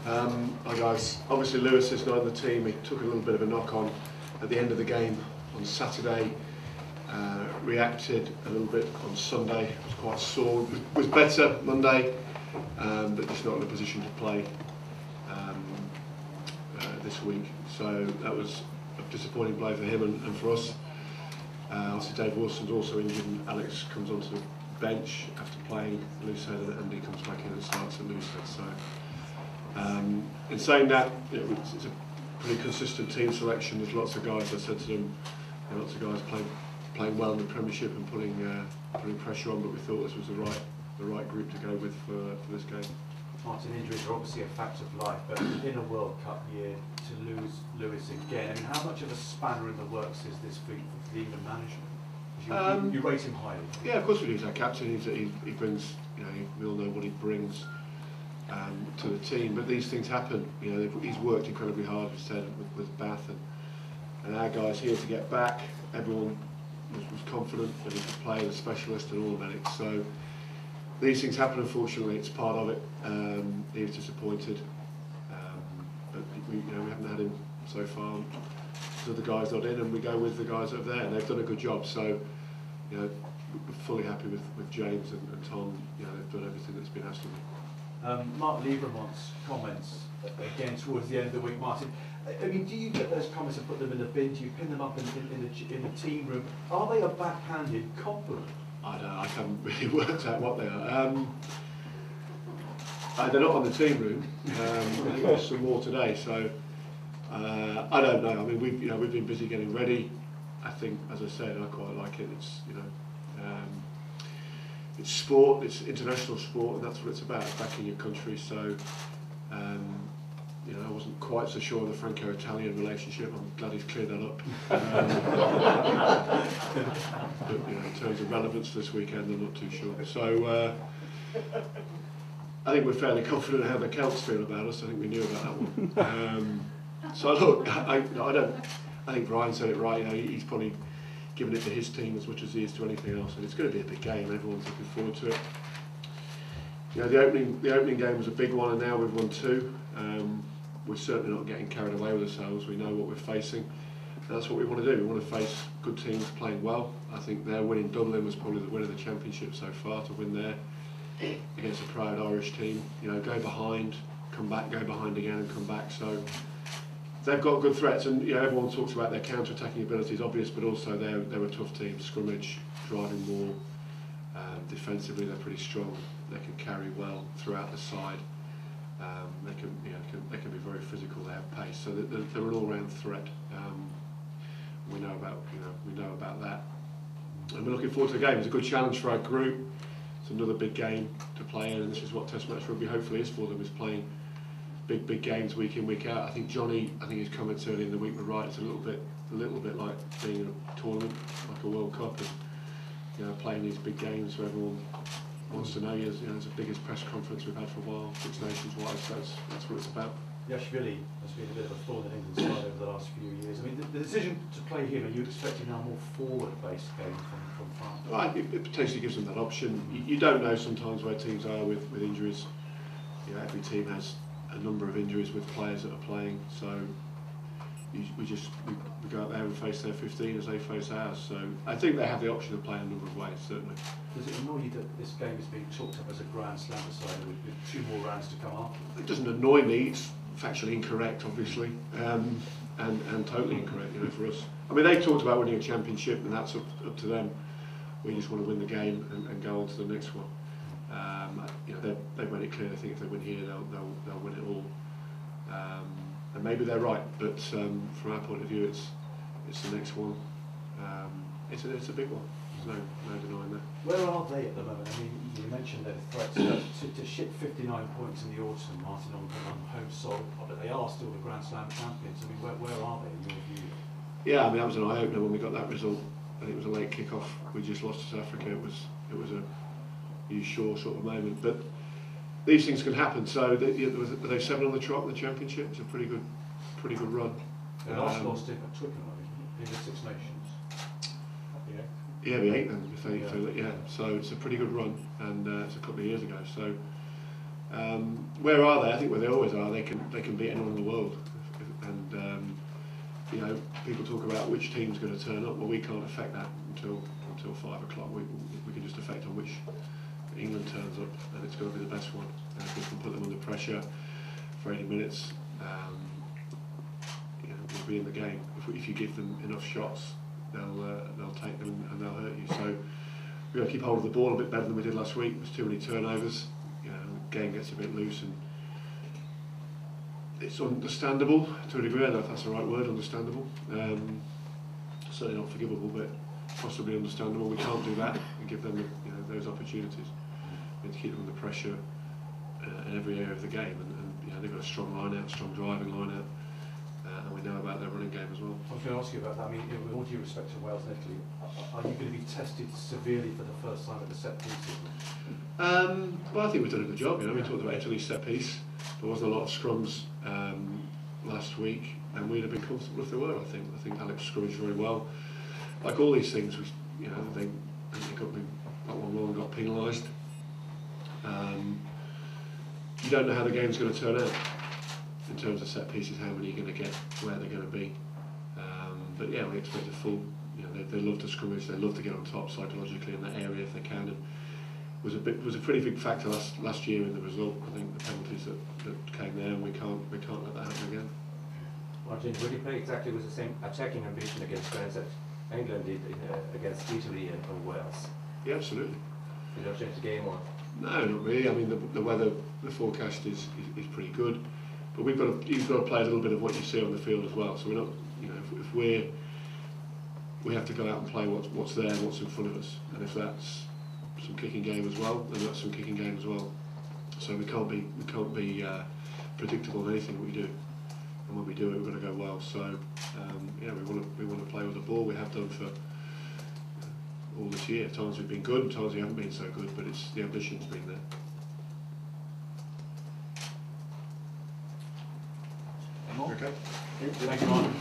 Hi guys. Obviously Lewis is not in the team. He took a little bit of a knock on at the end of the game on Saturday. Reacted a little bit on Sunday. Was quite sore. Was better Monday, but just not in a position to play this week. So that was a disappointing blow for him and for us. Obviously Dave Wilson's also injured, and Alex comes onto the bench after playing Loosehead, and he comes back in and starts at Loosehead. So. In saying that, it's a pretty consistent team selection. There's lots of guys. I said to them, lots of guys playing well in the Premiership and putting pressure on. But we thought this was the right group to go with for this game. Martin, injuries are obviously a fact of life, but in a World Cup year to lose Lewis again, I mean, how much of a spanner in the works is this for the England management? You rate him highly. Yeah, of course we do. He's our captain. He brings. We all know what he brings. To the team, but these things happen. He's worked incredibly hard, as I said, with Bath, and our guys here to get back. Everyone was confident that he could play, the specialist and all of it. So these things happen. Unfortunately, it's part of it. He was disappointed, but we haven't had him so far. So the guys not in, and we go with the guys over there, and they've done a good job. So we're fully happy with James and Tom. They've done everything that's been asked of them. Mark Liebermont's comments again towards the end of the week, Martin. I mean, do you get those comments and put them in a bin? Do you pin them up in the team room? Are they a backhanded compliment? I haven't really worked out what they are. They're not on the team room. I think there's some more today, so I don't know. I mean, we've been busy getting ready. I think, as I said, I quite like it. It's it's sport, it's international sport, and that's what it's about. It's back in your country. So, I wasn't quite so sure of the Franco-Italian relationship. I'm glad he's cleared that up. But in terms of relevance this weekend, I'm not too sure. So, I think we're fairly confident how the Celts feel about us. I think we knew about that one. So look, I think Brian said it right. He's probably giving it to his team as much as he is to anything else, and it's going to be a big game. Everyone's looking forward to it. The opening game was a big one, and now we've won two. We're certainly not getting carried away with ourselves. We know what we're facing, and that's what we want to do. We want to face good teams playing well. I think their win in Dublin was probably the win of the championship so far, to win there against a proud Irish team. Go behind, come back, go behind again, and come back. So they've got good threats, and everyone talks about their counter-attacking abilities, obvious, but also they're a tough team. Scrimmage, driving more, defensively they're pretty strong. They can carry well throughout the side. They can be very physical. They have pace, so they're an all-round threat. We know about that, and we're looking forward to the game. It's a good challenge for our group. It's another big game to play in, and this is what Test match rugby hopefully is for them: is playing big games week in, week out. I think his comments earlier in the week were right. It's a little bit like being in a tournament, like a World Cup, and playing these big games where everyone wants to know you. It's the biggest press conference we've had for a while, Six Nations wide. So that's what it's about. Yashvili has been a bit of a thorn in England's side over the last few years. I mean, the decision to play him, are you expecting now a more forward-based game from France? Well, it potentially gives them that option. You don't know sometimes where teams are with injuries. Every team has a number of injuries with players that are playing, so we go out there and face their 15 as they face ours. So I think they have the option of playing a number of ways, certainly. Does it annoy you that this game is being talked up as a Grand Slam decided with 2 more rounds to come after? It doesn't annoy me. It's factually incorrect, obviously, and totally incorrect, for us. I mean, they talked about winning a championship, and that's up to them. We just want to win the game and go on to the next one. They've made it clear. I think if they win here, they'll win it all. And maybe they're right, but from our point of view, it's the next one. It's a big one. There's no denying that. Where are they at the moment? I mean, you mentioned their threats to ship 59 points in the autumn, Martin, on home soil, but they are still the Grand Slam champions. I mean, where are they in your view? Yeah, I mean, that was an eye-opener when we got that result. I think it was a late kick-off. We just lost to South Africa. It was a sure sort of moment, but these things can happen. So they 7 on the trot in the championship. It's a pretty good run. They last lost it at Twickenham, in the Six Nations. Yeah, we 8 then. If they yeah. So it's a pretty good run, and it's a couple of years ago. So Where are they? I think where they always are. They can beat anyone in the world, and you know, people talk about which team's going to turn up. Well, we can't affect that until 5 o'clock. We can just affect on which England turns up, and it's going to be the best one. If we can put them under pressure for 80 minutes, you know, we'll be in the game. If you give them enough shots, they'll take them and they'll hurt you. So we've got to keep hold of the ball a bit better than we did last week. There's too many turnovers. You know, the game gets a bit loose, and it's understandable to a degree. I don't know if that's the right word, understandable. Certainly not forgivable, but possibly understandable. We can't do that and give them, you know, those opportunities. We need to keep them under pressure in every area of the game, and you know, they've got a strong line out, strong driving line out, and we know about their running game as well. I was going to ask you about that. I mean, with all due respect to Wales and Italy, are you going to be tested severely for the first time at the set piece? Well, I think we've done a good job. You know, we talked about Italy's set piece. There wasn't a lot of scrums last week, and we'd have been comfortable if there were. I think Alex scrummaged very well. Like all these things, you know, they got one wrong and got penalised. You don't know how the game's going to turn out in terms of set pieces, how many you're going to get, where they're going to be. But yeah, we expect a full. You know, they love to scrummage. They love to get on top psychologically in that area if they can. And was a pretty big factor last year in the result. I think the penalties that came there, and we can't let that happen again. Martin, would you play exactly with the same attacking ambition against France that England did against Italy and Wales? Yeah, absolutely. Did you change the game or? No, not really. I mean, the weather, the forecast is pretty good, but you've got to play a little bit of what you see on the field as well. So we're not, you know, if we have to go out and play what's there, what's in front of us, and if that's some kicking game as well, then that's some kicking game as well. So we can't be predictable in anything we do, and when we do it, we've got to go well. So yeah, we want to play with the ball. We have done for all this year. Times we've been good, and times we haven't been so good, but it's the ambition's been there. Okay. Okay. Thank you, Martin.